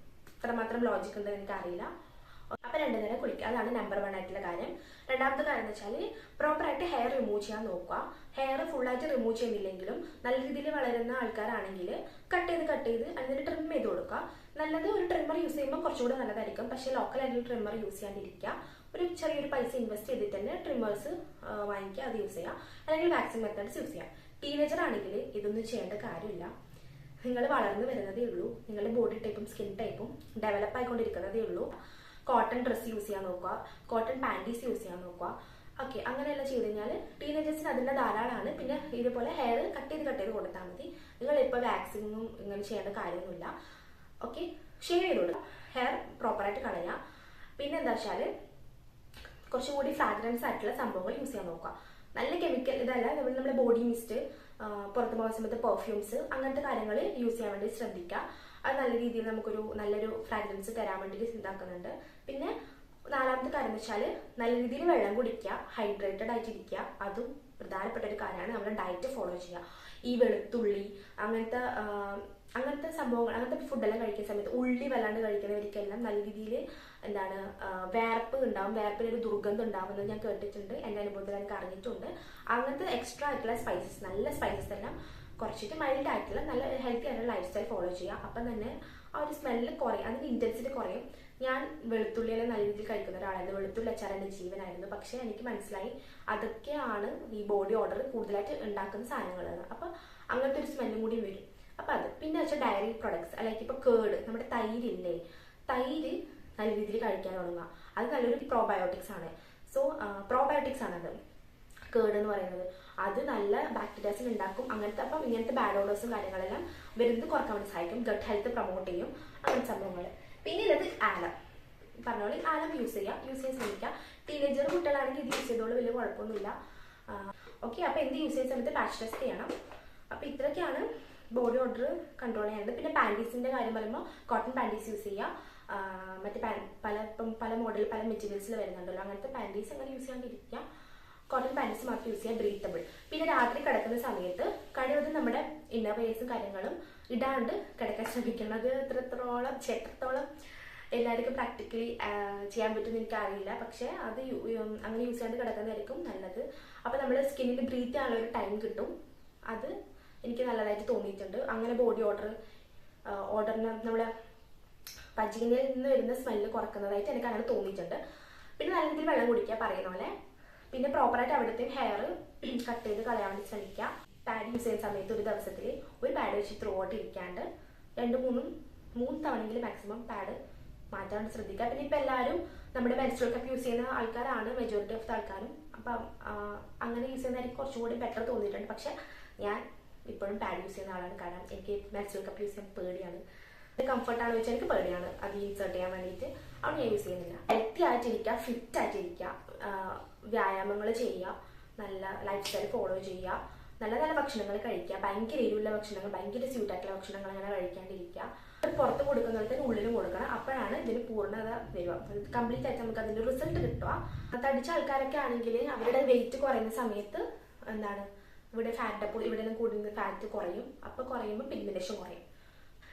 ഇത്രമാത്രം ലോജിക് ഉണ്ടെന്ന് എനിക്കറിയില്ല. അപ്പോൾ 2 നേരം കുളിക്കുക. അതാണ് നമ്പർ 1 ആയിട്ടുള്ള കാര്യം. രണ്ടാമത്തെ കാര്യം എന്ന് വെച്ചാൽ പ്രോപ്പറായിട്ട് ഹെയർ റിമൂവ് ചെയ്യാൻ നോക്കുക. ഹെയർ ഫുള്ളായിട്ട് റിമൂവ് ചെയ്യുന്നില്ലെങ്കിലും നല്ല രീതിയിൽ വളരുന്ന ആൾക്കാരാണെങ്കിൽ കട്ട് ചെയ്ത് അതിന് ട്രിം ചെയ്ത് കൊടുക്കുക. നല്ലത് ഒരു ട്രിമ്മർ യൂസ് ചെയ്യുമ്പോൾ കുറച്ചുകൂടെ നല്ലതായിരിക്കും. പക്ഷേ ലോക്കലായിട്ട് ട്രിമ്മർ യൂസ് ചെയ്യാണ്ടിരിക്കുക. ഒരു ചെറിയൊരു പൈസ ഇൻവെസ്റ്റ് ചെയ്തിട്ട് തന്നെ ട്രിമ്മേഴ്സ് വാങ്ങിക്കുക, അത് യൂസ് ചെയ്യുക. അല്ലെങ്കിൽ വാക്സിൻ മെത്തേഡ്സ് യൂസ് ചെയ്യുക. ടീനേജർ ആണെങ്കിൽ ഇതൊന്നും ചെയ്യേണ്ട കാര്യമില്ല. നിങ്ങൾ വളർന്നു വരുന്നതേ ഉള്ളൂ. നിങ്ങളുടെ ബോഡി ടൈപ്പും സ്കിൻ ടൈപ്പും ഡെവലപ്പ് ആയിക്കൊണ്ടിരിക്കുന്നതേ ഉള്ളൂ. കോട്ടൺ ഡ്രസ്സ് യൂസ് ചെയ്യാൻ നോക്കുക, കോട്ടൺ പാൻറ്റീസ് യൂസ് ചെയ്യാൻ നോക്കുക. ഓക്കെ, അങ്ങനെയെല്ലാം ചെയ്ത് കഴിഞ്ഞാൽ ടീനേജേഴ്സിന് അതിൻ്റെ ധാരാളമാണ്. പിന്നെ ഇതുപോലെ ഹെയർ കട്ട് ചെയ്ത് കൊടുത്താൽ മതി. നിങ്ങളിപ്പോൾ വാക്സിനും ഇങ്ങനെ ചെയ്യേണ്ട കാര്യമൊന്നുമില്ല. ഓക്കെ, ഷേവ് ചെയ്ത് കൊടുക്കുക, ഹെയർ പ്രോപ്പറായിട്ട് കളയുക. പിന്നെ എന്താ വെച്ചാൽ കുറച്ചും കൂടി ഫ്രാഗ്രൻസ് ആയിട്ടുള്ള സംഭവങ്ങൾ യൂസ് ചെയ്യാൻ നോക്കുക. നല്ല കെമിക്കൽ ഇതല്ല, നമ്മുടെ ബോഡി മിസ്റ്റ്, പുറത്ത് പോകുന്ന സമയത്ത് പെർഫ്യൂംസ്, അങ്ങനത്തെ കാര്യങ്ങൾ യൂസ് ചെയ്യാൻ വേണ്ടി ശ്രദ്ധിക്കുക. അത് നല്ല രീതിയിൽ നമുക്കൊരു നല്ലൊരു ഫ്രാഗ്രൻസ് തരാൻ വേണ്ടി ഇതാക്കുന്നുണ്ട്. പിന്നെ 4ാമത്തെ കാര്യം എന്ന് വെച്ചാൽ നല്ല രീതിയിൽ വെള്ളം കുടിക്കുക, ഹൈഡ്രേറ്റഡ് ആയിട്ടിരിക്കുക. അതും പ്രധാനപ്പെട്ട ഒരു കാര്യമാണ്. നമ്മൾ ഡയറ്റ് ഫോളോ ചെയ്യുക. ഈ വെളുത്തുള്ളി അങ്ങനത്തെ സംഭവങ്ങൾ, അങ്ങനത്തെ ഫുഡെല്ലാം കഴിക്കുന്ന സമയത്ത് ഉള്ളി വല്ലാണ്ട് കഴിക്കുന്നവർക്കെല്ലാം നല്ല രീതിയിൽ വേർപ്പ് ഉണ്ടാവും. വേർപ്പിനൊരു ദുർഗന്ധം ഉണ്ടാവുന്നത് ഞാൻ കേട്ടിട്ടുണ്ട്. എൻ്റെ അനുഭവത്തിൽ എനിക്ക് അറിഞ്ഞിട്ടുണ്ട്. അങ്ങനത്തെ എക്സ്ട്രാ ആയിട്ടുള്ള സ്പൈസസ്, നല്ല സ്പൈസസ് എല്ലാം കുറച്ചിട്ട് മൈൽഡ് ആയിട്ടുള്ള നല്ല ഹെൽത്തി ആയിട്ടുള്ള ലൈഫ് സ്റ്റൈൽ ഫോളോ ചെയ്യുക. അപ്പം തന്നെ ആ ഒരു സ്മെല്ല് കുറയും, അതിൻ്റെ ഇൻറ്റൻസിറ്റി കുറയും. ഞാൻ വെളുത്തുള്ളിയെല്ലാം നല്ല രീതിയിൽ കഴിക്കുന്ന ഒരാളായിരുന്നു. വെളുത്തുള്ളി അച്ചാർ എൻ്റെ ജീവനായിരുന്നു. പക്ഷേ എനിക്ക് മനസ്സിലായി അതൊക്കെയാണ് ഈ ബോഡി ഓർഡർ കൂടുതലായിട്ട് ഉണ്ടാക്കുന്ന സാധനങ്ങളാണ്. അപ്പം അങ്ങനത്തെ ഒരു സ്മെല്ലും കൂടി വരും. അപ്പം അത് പിന്നെ വെച്ചാൽ ഡയറി പ്രൊഡക്ട്സ്, അല്ലെങ്കിൽ ഇപ്പോൾ കേട്, നമ്മുടെ തൈരില്ലേ, തൈര് നല്ല രീതിയിൽ കഴിക്കാൻ തുടങ്ങുക. അത് നല്ലൊരു പ്രോബയോട്ടിക്സ് ആണ്. സോ പ്രോബയോട്ടിക്സ് ആണത് കേട് എന്ന് പറയുന്നത്. അത് നല്ല ബാക്ടീരിയാസിന് ഉണ്ടാക്കും. അപ്പം ഇങ്ങനത്തെ ബാഡ് ഓർഡേഴ്സും കാര്യങ്ങളെല്ലാം വരുന്നത് കുറക്കാൻ വേണ്ടി സഹായിക്കും. ഗട്ട് ഹെൽത്ത് പ്രൊമോട്ട് ചെയ്യും. അങ്ങനത്തെ സംഭവങ്ങൾ. പിന്നെ ഇത് ആലം, പറഞ്ഞ പോലെ ആലം യൂസ് ചെയ്യാൻ ശ്രമിക്കുക. ടീനേജർ കുട്ടികളാണെങ്കിൽ ഇത് യൂസ് ചെയ്തോളൂ, വലിയ കുഴപ്പമൊന്നുമില്ല. ഓക്കെ, അപ്പോൾ എന്ത് യൂസ് ചെയ്യുന്ന സമയത്ത് പാച്ച് ടെസ്റ്റ് ചെയ്യണം. അപ്പോൾ ഇത്രയൊക്കെയാണ് ബോഡി ഓർഡർ കൺട്രോൾ ചെയ്യേണ്ടത്. പിന്നെ പാൻറ്റീസിൻ്റെ കാര്യം പറയുമ്പോൾ കോട്ടൺ പാൻറ്റീസ് യൂസ് ചെയ്യുക. മറ്റേ പല മോഡൽ പല മെറ്റീരിയൽസിൽ വരുന്നുണ്ടല്ലോ, അങ്ങനത്തെ പാൻറ്റീസ് അങ്ങനെ യൂസ് ചെയ്യാണ്ടിരിക്കുക. കോട്ടൺ പാൻറ്റീസ് മാത്രം യൂസ് ചെയ്യുക, ബ്രീത്തബിൾ. പിന്നെ രാത്രി കിടക്കുന്ന സമയത്ത് കഴിവതും നമ്മുടെ ഇന്നർവെയർസും കാര്യങ്ങളും ഇടാണ്ട് കിടക്കാൻ ശ്രമിക്കുന്നത്. എത്രത്തോളം എല്ലാവർക്കും പ്രാക്ടിക്കലി ചെയ്യാൻ പറ്റുമെന്ന് എനിക്കറിയില്ല. പക്ഷേ അത് അങ്ങനെ യൂസ് ചെയ്യാണ്ട് കിടക്കുന്നതായിരിക്കും നല്ലത്. അപ്പോൾ നമ്മുടെ സ്കിന്നിൽ ബ്രീത്ത് ചെയ്യാനുള്ള ഒരു ടൈം കിട്ടും. അത് എനിക്ക് നല്ലതായിട്ട് തോന്നിയിട്ടുണ്ട്. അങ്ങനെ ബോഡി ഓർഡറിന് നമ്മുടെ വജീനയിൽ നിന്ന് വരുന്ന സ്മെല്ല് കുറക്കുന്നതായിട്ട് എനിക്ക് അങ്ങനെ തോന്നിയിട്ടുണ്ട്. പിന്നെ നല്ല രീതിയിൽ വെള്ളം കുടിക്കുക, പറയുന്ന പോലെ. പിന്നെ പ്രോപ്പറായിട്ട് അവിടുത്തെ ഹെയർ കട്ട് ചെയ്ത് കളയാൻ വേണ്ടി ശ്രമിക്കുക. പാഡ് യൂസ് ചെയ്യുന്ന സമയത്ത് ഒരു ദിവസത്തിൽ ഒരു പാഡ് വെച്ച് ത്രൂ ഔട്ട് ഇരിക്കാണ്ട് 2-3 തവണയെങ്കിലും മാക്സിമം പാഡ് മാറ്റാൻ വേണ്ടി ശ്രദ്ധിക്കുക. പിന്നെ ഇപ്പം എല്ലാവരും നമ്മുടെ മെൻസ്ട്രുവൽ കപ്പ് യൂസ് ചെയ്യുന്ന ആൾക്കാരാണ് മെജോറിറ്റി ഓഫ് ആൾക്കാരും. അപ്പം അങ്ങനെ യൂസ് ചെയ്യുന്നതായിരിക്കും കുറച്ചും കൂടി ബെറ്റർ തോന്നിയിട്ടുണ്ട്. പക്ഷെ ഞാൻ ഇപ്പോഴും പാഡ് യൂസ് ചെയ്യുന്ന ആളാണ്. കാരണം എനിക്ക് മെൻസ്ട്രുവൽ കപ്പ് യൂസ് ചെയ്യാൻ പേടിയാണ്. കംഫർട്ടാണ് വെച്ചാൽ എനിക്ക് പേടിയാണ് അത് ഇൻസേർട്ട് ചെയ്യാൻ വേണ്ടിയിട്ട്. അവിടെ ഞാൻ യൂസ് ചെയ്യുന്നില്ല. ഹെൽത്തി ആയിട്ടിരിക്കുക, ഫിറ്റ് ആയിട്ടിരിക്കുക, വ്യായാമങ്ങൾ ചെയ്യുക, നല്ല ലൈഫ് സ്റ്റൈൽ ഫോളോ ചെയ്യുക, നല്ല നല്ല ഭക്ഷണങ്ങൾ കഴിക്കുക. ഭയങ്കര എരിവുള്ള ഭക്ഷണങ്ങൾ, ഭയങ്കര സ്വീറ്റായിട്ടുള്ള ഭക്ഷണങ്ങൾ അങ്ങനെ കഴിക്കാണ്ടിരിക്കുക. പുറത്ത് കൊടുക്കുന്നതിന് ഉള്ളിലും കൊടുക്കണം. അപ്പോഴാണ് ഇതിന് പൂർണ്ണത വരിക. കംപ്ലീറ്റ് ആയിട്ട് നമുക്ക് അതിൻ്റെ റിസൾട്ട് കിട്ടുക. തടിച്ച ആൾക്കാരൊക്കെ ആണെങ്കിൽ അവരുടെ വെയിറ്റ് കുറയുന്ന സമയത്ത് ഇവിടെ ഫാറ്റ്, അപ്പോൾ ഇവിടെ നിന്ന് കൂടുന്ന ഫാറ്റ് കുറയും. അപ്പോൾ കുറയുമ്പോൾ പിഗ്മെന്റേഷൻ കുറയും.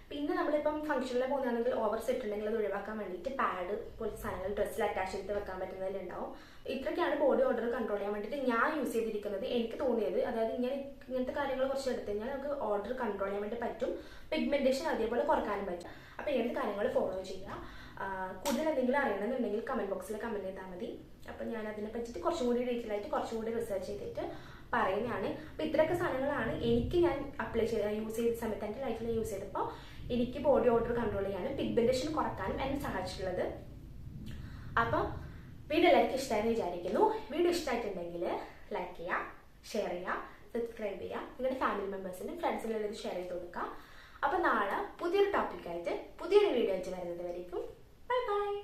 പിന്നെ നമ്മളിപ്പം ഫംഗ്ഷനിൽ പോകുകയാണെങ്കിൽ ഓവർ സെറ്റ് ഉണ്ടെങ്കിൽ അത് ഒഴിവാക്കാൻ വേണ്ടിയിട്ട് പാഡ് പോലത്തെ സാധനങ്ങൾ ഡ്രസ്സിൽ അറ്റാച്ച് ചെയ്ത് വെക്കാൻ പറ്റുന്നതിലുണ്ടാവും. ഇത്രയൊക്കെയാണ് ബോഡി ഓർഡർ കൺട്രോൾ ചെയ്യാൻ വേണ്ടിയിട്ട് ഞാൻ യൂസ് ചെയ്തിരിക്കുന്നത്. എനിക്ക് തോന്നിയത്, അതായത് ഇങ്ങനത്തെ കാര്യങ്ങൾ കുറച്ച് എടുത്തു കഴിഞ്ഞാൽ നമുക്ക് ഓർഡർ കൺട്രോൾ ചെയ്യാൻ വേണ്ടി പറ്റും. പിഗ്മെന്റേഷൻ അതേപോലെ കുറക്കാനും പറ്റും. അപ്പോൾ ഇങ്ങനത്തെ കാര്യങ്ങൾ ഫോളോ ചെയ്യുക. കൂടുതൽ എന്തെങ്കിലും അറിയണമെന്നുണ്ടെങ്കിൽ കമന്റ് ബോക്സിൽ കമന്റ് ചെയ്താൽ മതി. അപ്പം ഞാൻ അതിനെ പറ്റിയിട്ട് കുറച്ചും കൂടി ഡീറ്റെയിൽ ആയിട്ട് കുറച്ചും കൂടി റിസർച്ച് ചെയ്തിട്ട് പറയുന്നതാണ്. അപ്പോൾ ഇത്രയൊക്കെ സാധനങ്ങളാണ് ഞാൻ യൂസ് ചെയ്ത സമയത്ത് എൻ്റെ ലൈഫിൽ യൂസ് ചെയ്തപ്പോൾ എനിക്ക് ബോഡി ഓർഡർ കൺട്രോൾ ചെയ്യാനും പിഗ്മെന്റേഷൻ കുറക്കാനും എന്നെ സഹായിച്ചിട്ടുള്ളത്. അപ്പം വീഡിയോ എല്ലാവർക്കും ഇഷ്ടമായെന്ന് വിചാരിക്കുന്നു. വീഡിയോ ഇഷ്ടമായിട്ടുണ്ടെങ്കിൽ ലൈക്ക് ചെയ്യുക, ഷെയർ ചെയ്യുക, സബ്സ്ക്രൈബ് ചെയ്യുക, നിങ്ങളുടെ ഫാമിലി മെമ്പേഴ്സിനും ഫ്രണ്ട്സിനും ഇത് ഷെയർ ചെയ്ത് കൊടുക്കുക. അപ്പം നാളെ പുതിയൊരു ടോപ്പിക്കായിട്ട് പുതിയൊരു വീഡിയോ ആയിട്ട് വരുന്നത് വരേക്കും ബൈ ബൈ.